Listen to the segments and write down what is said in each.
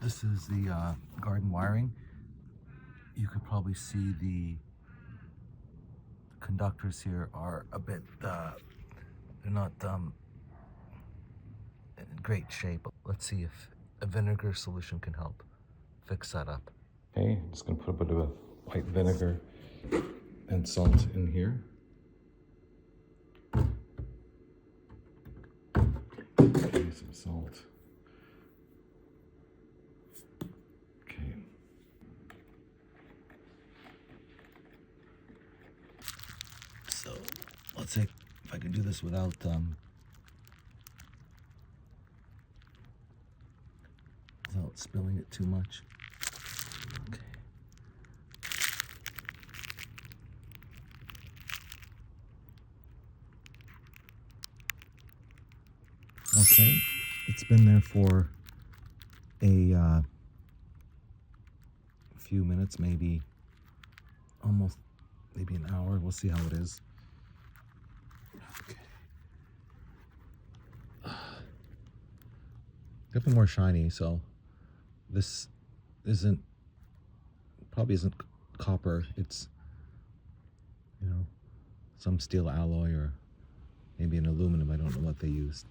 This is the garden wiring. You could probably see the conductors here are a bit, they're not in great shape. Let's see if a vinegar solution can help fix that up. Okay, I'm just gonna put a bit of white vinegar and salt in here. Okay, some salt. Okay. So let's see if I can do this without spilling it too much. Okay. Okay, it's been there for a few minutes, maybe an hour. We'll see how it is. Okay. Definitely more shiny, so this probably isn't copper. It's, you know, some steel alloy or maybe an aluminum. I don't know what they used.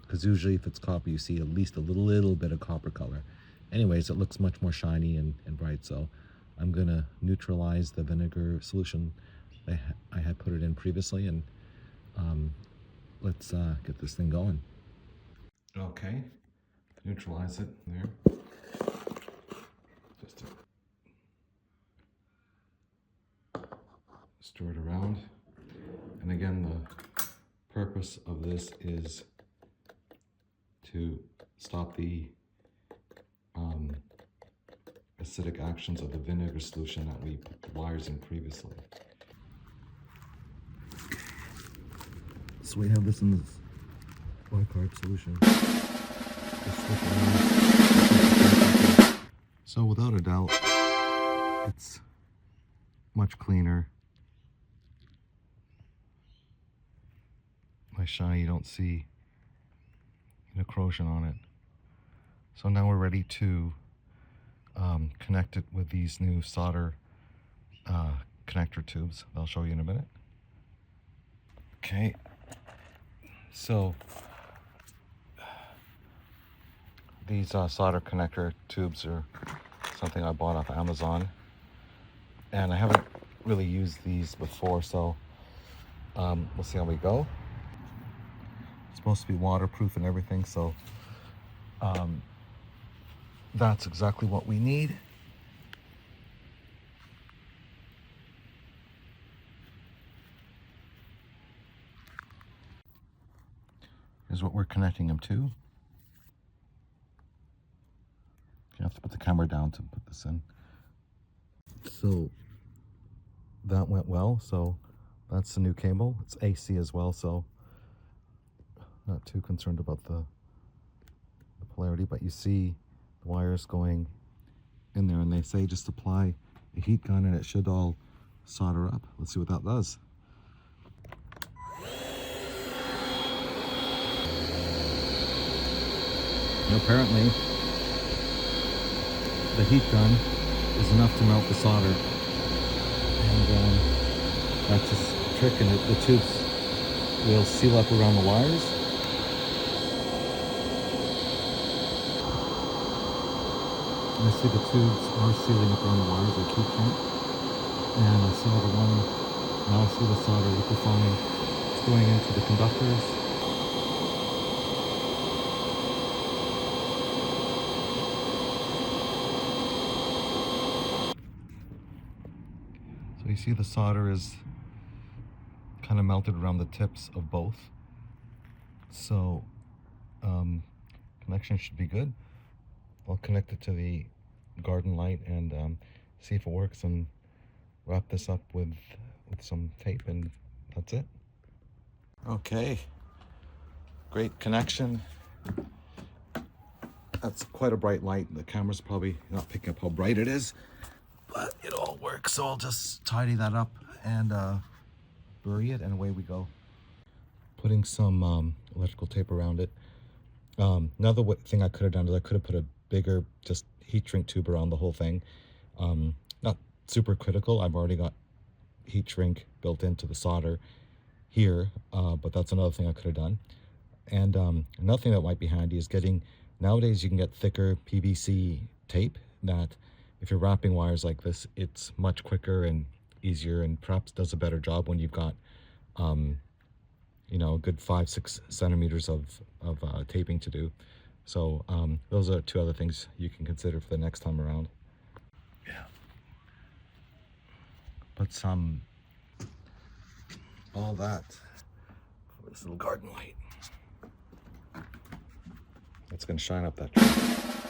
Because usually if it's copper, you see at least a little bit of copper color. Anyways, it looks much more shiny and bright, so I'm gonna neutralize the vinegar solution I had put it in previously, and let's get this thing going. Okay, neutralize it there. Just to stir it around. And again, the purpose of this is to stop the acidic actions of the vinegar solution that we put the wires in previously. So we have this in this bicarb solution. So without a doubt, it's much cleaner. Nice shiny, you don't see an corrosion on it. So now we're ready to connect it with these new solder connector tubes. I'll show you in a minute. Okay, so these solder connector tubes are something I bought off Amazon, and I haven't really used these before, so we'll see how we go. It's supposed to be waterproof and everything, so that's exactly what we need. Here's what we're connecting them to. You have to put the camera down to put this in. So that went well. So that's the new cable. It's AC as well, so not too concerned about the polarity, but you see the wires going in there, and they say just apply a heat gun and it should all solder up. Let's see what that does. And apparently the heat gun is enough to melt the solder, and that's a trick, and the tubes will seal up around the wires. I see the tubes are sealing up around the wires. I keep them, and I saw the one. Now I see the solder liquefying. It's going into the conductors. So you see the solder is kind of melted around the tips of both. So connection should be good. I'll connect it to the garden light and see if it works, and wrap this up with some tape, and that's it. Okay, great connection. That's quite a bright light. The camera's probably not picking up how bright it is, but it all works. So I'll just tidy that up and bury it, and away we go. Putting some electrical tape around it. Another thing I could have done is I could have put a bigger just heat shrink tube around the whole thing. Not super critical. I've already got heat shrink built into the solder here, but that's another thing I could have done. And another thing that might be handy is nowadays you can get thicker PVC tape that if you're wrapping wires like this, it's much quicker and easier, and perhaps does a better job when you've got a good 5-6 centimeters of taping to do. So those are two other things you can consider for the next time around. Yeah. Put all that for this little garden light. It's going to shine up that tree.